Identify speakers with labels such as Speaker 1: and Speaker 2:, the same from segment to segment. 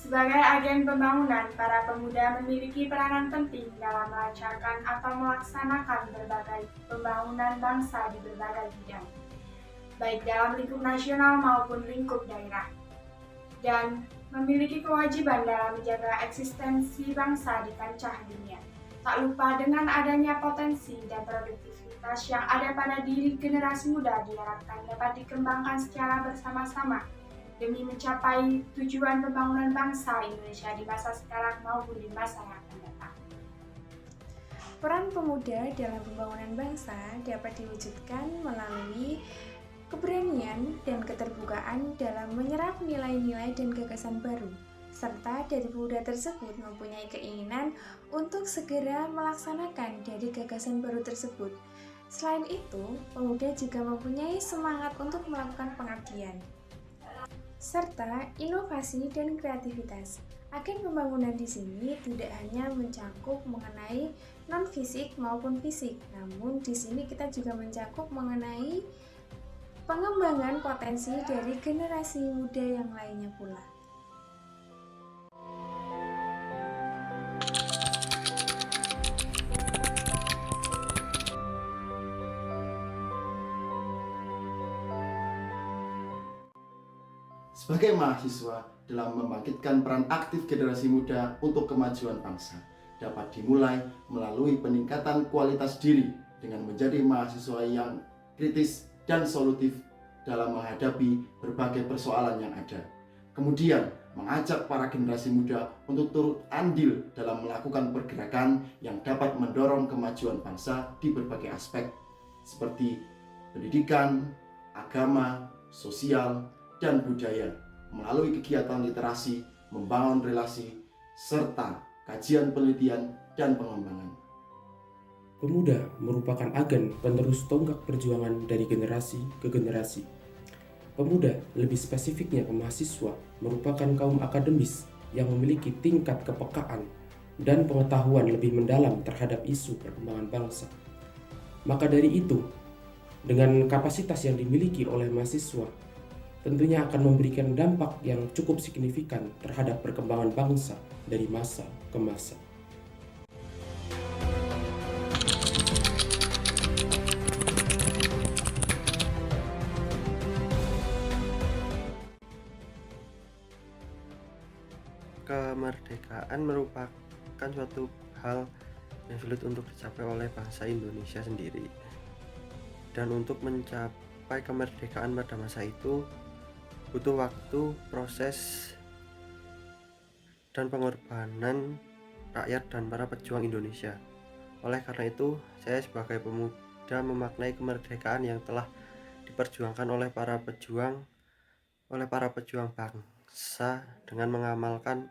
Speaker 1: Sebagai agen pembangunan, para pemuda memiliki peranan penting dalam melancarkan atau melaksanakan berbagai pembangunan bangsa di berbagai bidang, baik dalam lingkup nasional maupun lingkup daerah, dan memiliki kewajiban dalam menjaga eksistensi bangsa di kancah dunia. Tak lupa dengan adanya potensi dan produktivitas yang ada pada diri generasi muda diharapkan dapat dikembangkan secara bersama-sama demi mencapai tujuan pembangunan bangsa Indonesia di masa sekarang maupun di masa yang akan datang.
Speaker 2: Peran pemuda dalam pembangunan bangsa dapat diwujudkan melalui keberanian dan keterbukaan dalam menyerap nilai-nilai dan gagasan baru, serta dari pemuda tersebut mempunyai keinginan untuk segera melaksanakan dari gagasan baru tersebut. Selain itu, pemuda juga mempunyai semangat untuk melakukan pengabdian, serta inovasi dan kreativitas. Agen pembangunan di sini tidak hanya mencakup mengenai non-fisik maupun fisik, namun di sini kita juga mencakup mengenai pengembangan potensi dari generasi muda yang lainnya pula.
Speaker 3: Sebagai mahasiswa, dalam membangkitkan peran aktif generasi muda untuk kemajuan bangsa, dapat dimulai melalui peningkatan kualitas diri dengan menjadi mahasiswa yang kritis dan solutif dalam menghadapi berbagai persoalan yang ada. Kemudian, mengajak para generasi muda untuk turut andil dalam melakukan pergerakan yang dapat mendorong kemajuan bangsa di berbagai aspek, seperti pendidikan, agama, sosial, dan budaya, melalui kegiatan literasi, membangun relasi, serta kajian penelitian dan pengembangan.
Speaker 4: Pemuda merupakan agen penerus tonggak perjuangan dari generasi ke generasi. Pemuda, lebih spesifiknya mahasiswa, merupakan kaum akademis yang memiliki tingkat kepekaan dan pengetahuan lebih mendalam terhadap isu perkembangan bangsa. Maka dari itu, dengan kapasitas yang dimiliki oleh mahasiswa, tentunya akan memberikan dampak yang cukup signifikan terhadap perkembangan bangsa dari masa ke masa.
Speaker 5: Kemerdekaan merupakan suatu hal yang sulit untuk dicapai oleh bangsa Indonesia sendiri. Dan untuk mencapai kemerdekaan pada masa itu butuh waktu, proses, dan pengorbanan rakyat dan para pejuang Indonesia. Oleh karena itu, saya sebagai pemuda memaknai kemerdekaan yang telah diperjuangkan oleh para pejuang bangsa dengan mengamalkan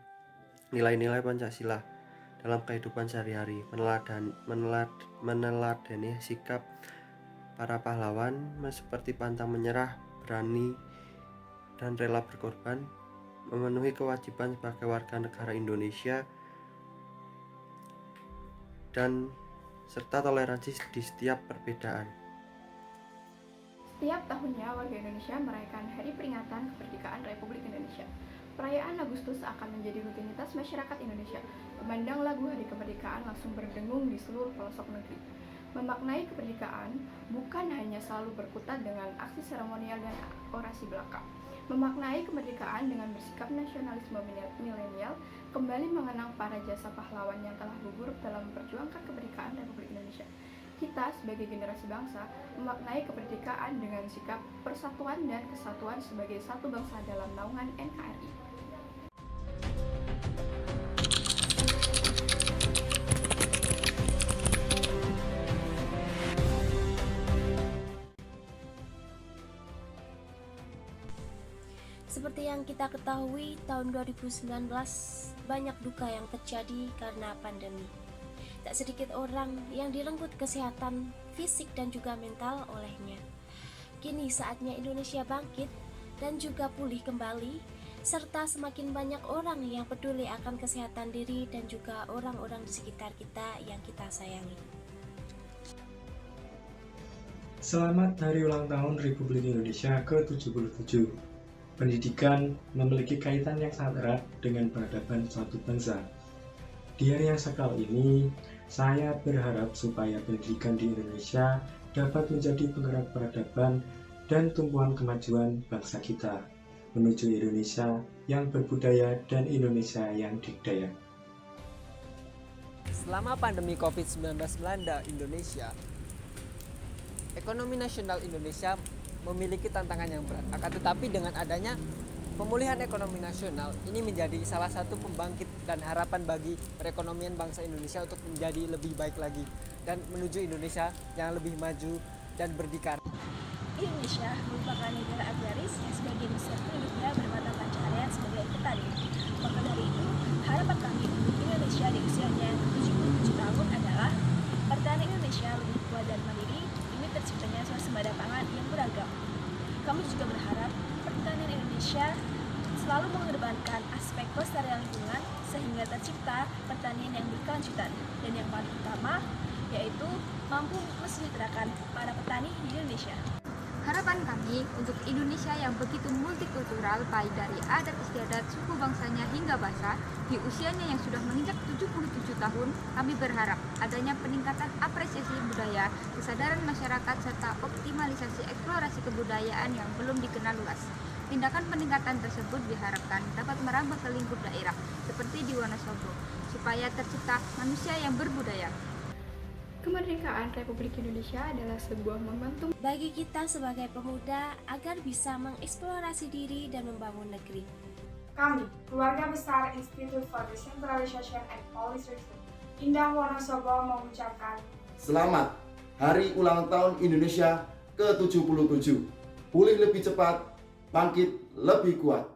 Speaker 5: nilai-nilai Pancasila dalam kehidupan sehari-hari, meneladani sikap para pahlawan seperti pantang menyerah, berani, dan rela berkorban, memenuhi kewajiban sebagai warga negara Indonesia, dan serta toleransi di setiap perbedaan.
Speaker 6: Setiap tahunnya warga Indonesia merayakan Hari Peringatan Kemerdekaan Republik Indonesia. Perayaan Agustus akan menjadi rutinitas masyarakat Indonesia. Memandang lagu Hari Kemerdekaan langsung berdengung di seluruh pelosok negeri. Memaknai kemerdekaan bukan hanya selalu berkutat dengan aksi seremonial dan orasi belaka. Memaknai kemerdekaan dengan bersikap nasionalisme milenial, kembali mengenang para jasa pahlawan yang telah gugur dalam memperjuangkan kemerdekaan Republik Indonesia. Kita sebagai generasi bangsa memaknai kemerdekaan dengan sikap persatuan dan kesatuan sebagai satu bangsa dalam naungan NKRI.
Speaker 7: Seperti yang kita ketahui, tahun 2019 banyak duka yang terjadi karena pandemi. Tak sedikit orang yang direnggut kesehatan fisik dan juga mental olehnya. Kini saatnya Indonesia bangkit dan juga pulih kembali, serta semakin banyak orang yang peduli akan kesehatan diri dan juga orang-orang di sekitar kita yang kita sayangi.
Speaker 8: Selamat Hari Ulang Tahun Republik Indonesia ke-77. Pendidikan memiliki kaitan yang sangat erat dengan peradaban suatu bangsa. Di hari yang sakral ini, saya berharap supaya pendidikan di Indonesia dapat menjadi penggerak peradaban dan tumpuan kemajuan bangsa kita menuju Indonesia yang berbudaya dan Indonesia yang dikdaya.
Speaker 9: Selama pandemi COVID-19 melanda Indonesia, ekonomi nasional Indonesia memiliki tantangan yang berat. Akan tetapi dengan adanya pemulihan ekonomi nasional, ini menjadi salah satu pembangkit dan harapan bagi perekonomian bangsa Indonesia untuk menjadi lebih baik lagi dan menuju Indonesia yang lebih maju dan berdikar.
Speaker 10: Indonesia merupakan negara agraris yang sebagian besar penduduknya bermata pencaharian sebagai petani. Maka dari itu, harapan kami untuk Indonesia di usianya yang 77 tahun adalah pertanian Indonesia lebih kuat dan mandiri demi terciptanya swasembada pangan yang beragam. Kami juga berharap pertanian Indonesia selalu mengedepankan aspek kelestarian lingkungan sehingga tercipta pertanian yang berkelanjutan, dan yang paling utama yaitu mampu mesejahterakan para petani di Indonesia.
Speaker 11: Harapan kami untuk Indonesia yang begitu multikultural, baik dari adat istiadat, suku bangsanya hingga bahasa, di usianya yang sudah menginjak 77 tahun, kami berharap adanya peningkatan apresiasi budaya, kesadaran masyarakat, serta optimalisasi eksplorasi kebudayaan yang belum dikenal luas. Tindakan peningkatan tersebut diharapkan dapat merambah ke lingkup daerah, seperti di Wonosobo, supaya tercipta manusia yang berbudaya.
Speaker 6: Kemerdekaan Republik Indonesia adalah sebuah momentum
Speaker 7: bagi kita sebagai pemuda agar bisa mengeksplorasi diri dan membangun negeri.
Speaker 1: Kami, keluarga besar Institute for Decentralization and Policy Research, Indah Wonosobo mengucapkan
Speaker 3: Selamat Hari Ulang Tahun Indonesia ke-77. Pulih lebih cepat, bangkit lebih kuat.